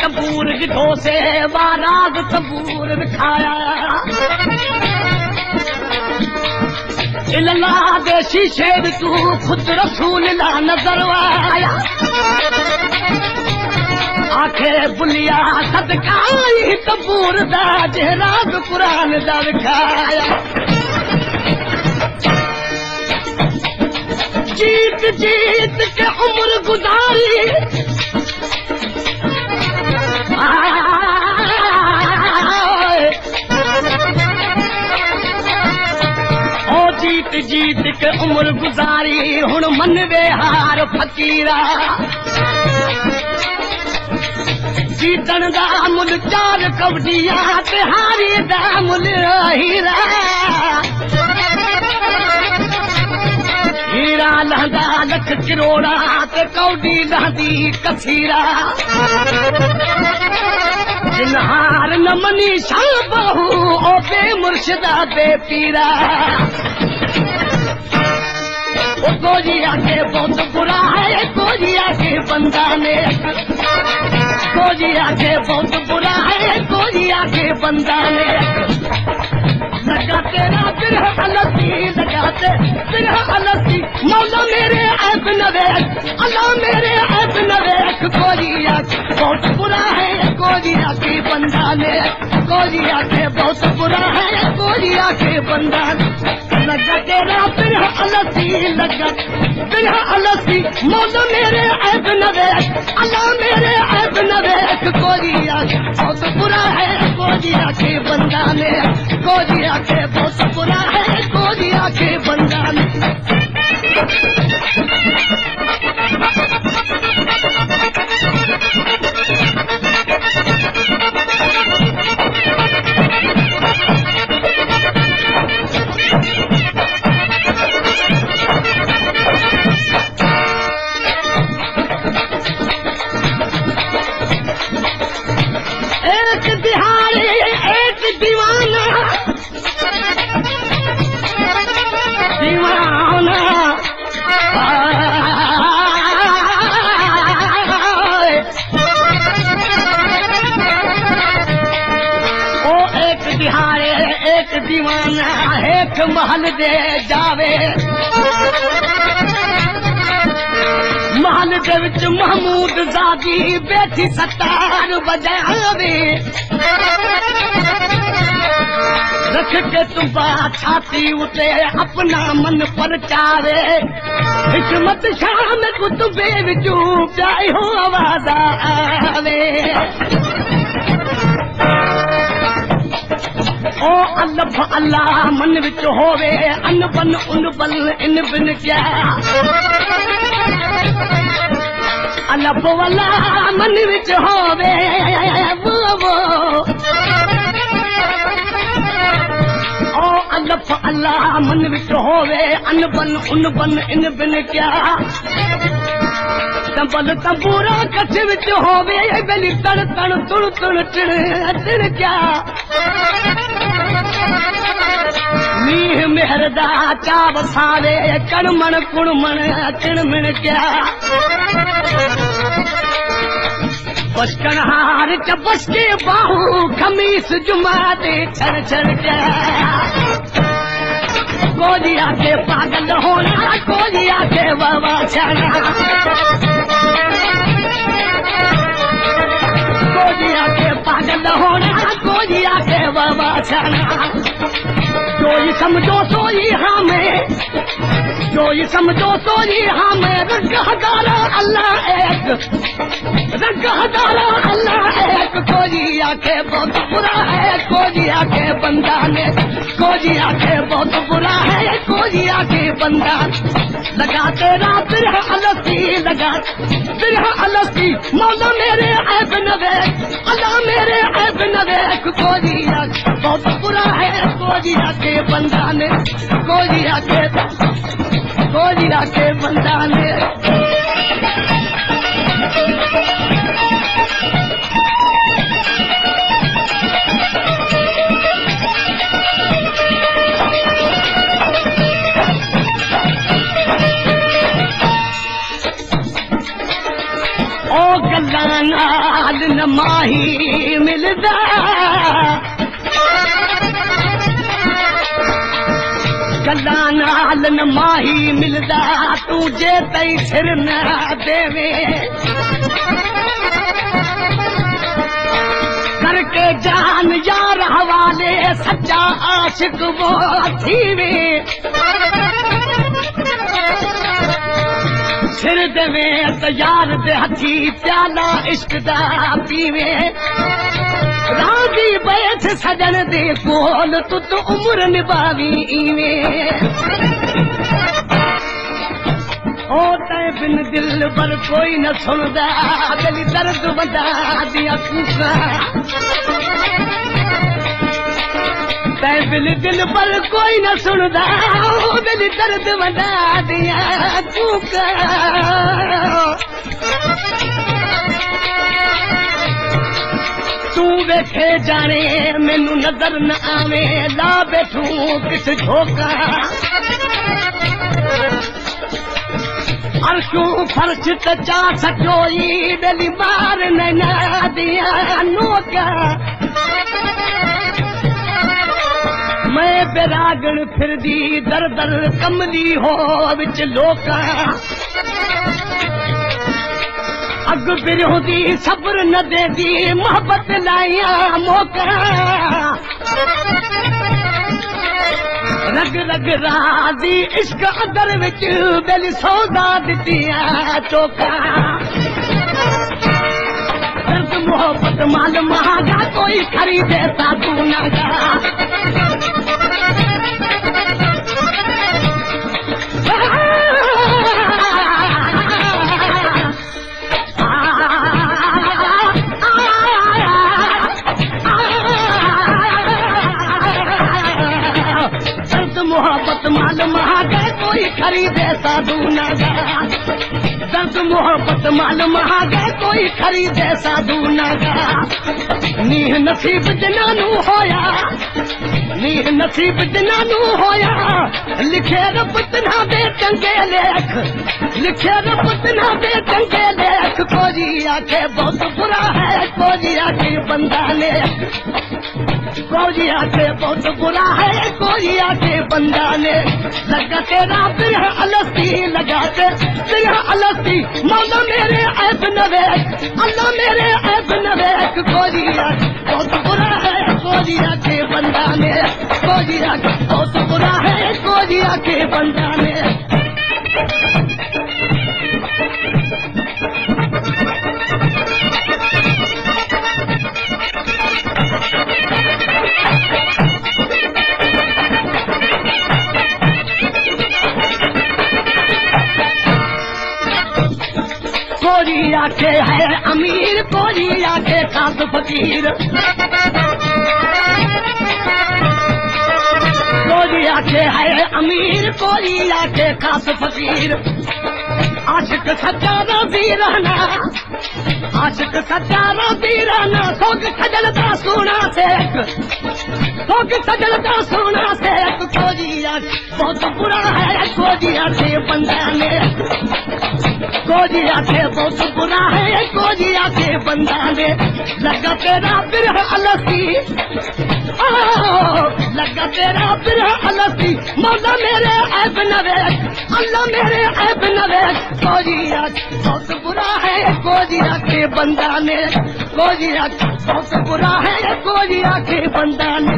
तंबूर गिठो से बारात तंबूर दिखाया इल्ला दे शीशे तू खुद रसूल ला नजर आया आखे बुलिया सदकाई तंबूर दा जहराज कुरान दा दिखाया जीत जीत के उम्र गुजारी ओ जीत जीत के उम्र गुजारी हुण मन वे हार फकीरा जीतन दा मुल चार कबडिया ते हारी दा मुल हीरा हीरा लहंदा लख करोड़ा ते कौडी लहंदी कसीरा जिनहार न मनी शाह बहू ओ बे मुर्शिदा बे पीरा ओ गोजिया के बहुत बुरा है गोजिया के बंदा ने गोजिया के बहुत बुरा है गोजिया के बंदा ने लगा तेरा बिरह अलसी लगाते बिरह अलसी मौला मेरे ऐब नवेक अल्लाह मेरे ऐब नवेक गोजिया बहुत बुरा है गोजिया के बंदा ने गोजिया के बहुत बुरा है गोजिया के बंदा लगा तेरा बिरह अलसी लगा बिरह अलसी मौला मेरे ऐब नवेक अल्लाह मेरे ऐब नवेक गोजिया बहुत बुरा है गोजिया के बंदा ने गोजिया के बहुत बुरा है गोजिया के बंदा ने एक बिहारी एक दीवाना दीवाना ओ एक बिहारी एक दीवाना एक महल दे जावे महल दे विच महमूद ज़ादी बैठी सतार बजावे रख के तुबा छाती उते अपना मन परचावे हिकमत शाम कुतुबे विचू प्याई हो आवाज़ आवे ओ अल्लाह अल्लाह मन विच होवे अन बन उन बल इन बिन क्या अल्लाह वल्ला मन विच होवे वो ओ अल्लाह अल्लाह मन विच होवे अन बन उन बन इन बिन क्या तंबल तंबूरा कच्छ विच होवे बेली तड़ तड़ तुड़ तुड़ टिड़ टिड़ क्या मीह मेहरदा चा बसावे कणमण कुणमण किणमिण क्या बसकनहार च बसके बाहू खमीस जुमा दे छड़ छड़ क्या गोजिया के पागल होना गोजिया के बाबा छाना गोजिया के पागल होना गोजिया के बाबा छाना जोई समझो सोई हमें जोई समझो सोई हमें रंग हजारा अल्लाह एक रंग हजारा अल्लाह एक गोजिया के बहुत बुरा है गोजिया के बंदा ने गोजिया के बहुत बुरा है गोजिया के बंदा लगाते रात बिरह अलसी लगा बिरह अलसी मौला मेरे ऐब नवेक अल्लाह मेरे ऐब नवेक गोजिया बहुत बुरा है गोजिया के बंदा ने गोजिया के बंदा ने माही मिलदा गल्ला नाल न माही मिलदा तू जे तई सिर न देवे करके जान यार हवाले सच्चा आशिक वो थीवे सिर देवे त यार दे हथी प्याला इश्क दा पीवे राजी बैठ सजन दे कोल तू तो उम्र निभावी इवे ओ तै बिन दिल पर कोई न सुनदा दिल दर्द वदा दिया कूका तै बिन दिल पर कोई न सुनदा दिल दर्द वदा दिया कूका तू वेखे जाने मैनू नजर न आवे ला बैठू किस झोंका अर्शू फर्श तचा सचोई दिली मार नैना दिया नोका मैं बेरागण फिर दी दर दर कमली हो विच लोका अग बिरहो दी सब्र न दे दी मोहब्बत लाया मौका रग रग राजी इश्क अदर विच दिल सौदा दितिया चौका दर्द मोहब्बत माल महागा कोई खरीदे साधु नागा मोहब्बत माल महागा कोई खरीदे साधु नागा दर्द मोहब्बत माल महागा कोई खरीदे साधु नागा नीह नसीब जनानू होया नीह नसीब जनानू होया लिखे रब तना दे चंगे लेख लिखे रब तना दे चंगे लेख कोई आखे बहुत बुरा है कोई आखे बंदा ने कोई आखे बहुत बुरा है कोई आखे बंदा ने लगा तेरा बिरह अलसी लगाते बिरह अलसी मौला मेरे ऐब नवे अल्लाह मेरे ऐब नवे कोई आखे बहुत बुरा है कोई आखे बंदा ने कोई आखे बहुत बुरा है कोई आखे बंदा ने कोई आखे है अमीर कोई आखे खास फकीर कोई आखे है अमीर कोई आखे खास फकीर आशिक सच्चा राज़ी रहना आशिक सच्चा राज़ी रहना सोग सजलता सोना से सोग सजलता सोना से कोई आखे बहुत बुरा है कोई आखे बंदा ने कोई आखे बहुत बुरा है कोई आखे बंदा ने लगा तेरा बिरह अलसी लगा तेरा बिरह अलसी मौला मेरे ऐब नवे अल्लाह मेरे ऐब नवे कोई आखे बहुत बुरा है कोई आखे बंदा ने कोई आखे बहुत बुरा है कोई आखे बंदा ने